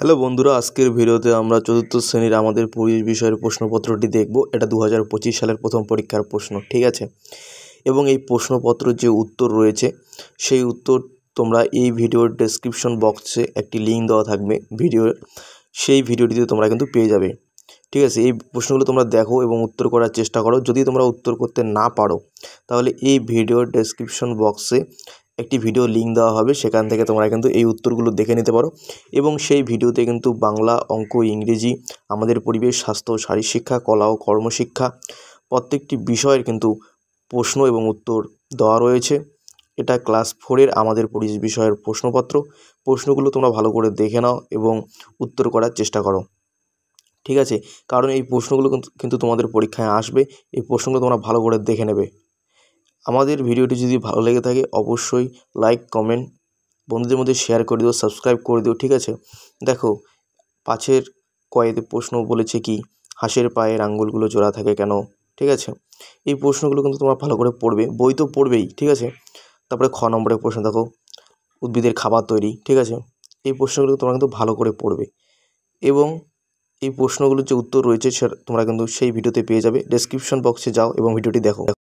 Hello বন্ধুরা, আজকের ভিডিওতে আমরা চতুর্থ শ্রেণীর আমাদের পরিবেশ বিষয়ের প্রশ্নপত্রটি দেখব। এটা 2025 সালের প্রথম পরীক্ষার প্রশ্ন, ঠিক আছে। এবং এই প্রশ্নপত্রের যে উত্তর রয়েছে সেই উত্তর তোমরা এই ভিডিওর ডেসক্রিপশন বক্সে একটি লিঙ্ক দেওয়া থাকবে ভিডিওর, সেই ভিডিওটিতে তোমরা কিন্তু পেয়ে যাবে, ঠিক আছে। এই প্রশ্নগুলো তোমরা দেখো এবং উত্তর করার চেষ্টা করো। যদি তোমরা উত্তর করতে না পারো তাহলে এই ভিডিওর ডেসক্রিপশন বক্সে একটি ভিডিও লিঙ্ক দেওয়া হবে, সেখান থেকে তোমরা কিন্তু এই উত্তরগুলো দেখে নিতে পারো। এবং সেই ভিডিওতে কিন্তু বাংলা, অঙ্ক, ইংরেজি, আমাদের পরিবেশ, স্বাস্থ্য, শারীরশিক্ষা, কলা ও কর্মশিক্ষা প্রত্যেকটি বিষয়ের কিন্তু প্রশ্ন এবং উত্তর দেওয়া রয়েছে। এটা ক্লাস 4-এর আমাদের পরিবেশ বিষয়ের প্রশ্নপত্র। প্রশ্নগুলো তোমরা ভালো করে দেখে নাও এবং উত্তর করার চেষ্টা করো, ঠিক আছে। কারণ এই প্রশ্নগুলো কিন্তু তোমাদের পরীক্ষায় আসবে। এই প্রশ্নগুলো তোমরা ভালো করে দেখে নেবে। আমাদের ভিডিওটি যদি ভালো লেগে থাকে অবশ্যই লাইক, কমেন্ট, বন্ধুদের মধ্যে শেয়ার করে দিও, সাবস্ক্রাইব করে দিও, ঠিক আছে। দেখো, 5-এর কয়েতে প্রশ্ন বলেছে কি, হাঁসের পায়ের আঙ্গুলগুলো জোড়া থাকে কেন, ঠিক আছে। এই প্রশ্নগুলো কিন্তু তোমরা ভালো করে পড়বে, বই তো পড়বেই, ঠিক আছে। তারপরে খ নম্বরের প্রশ্ন দেখো, উদ্ভিদের খাবার তৈরি, ঠিক আছে। এই প্রশ্নগুলো তোমরা কিন্তু ভালো করে পড়বে এবং এই প্রশ্নগুলোর যে উত্তর রয়েছে সেটা তোমরা কিন্তু সেই ভিডিওতে পেয়ে যাবে। ডেসক্রিপশন বক্সে যাও এবং ভিডিওটি দেখো।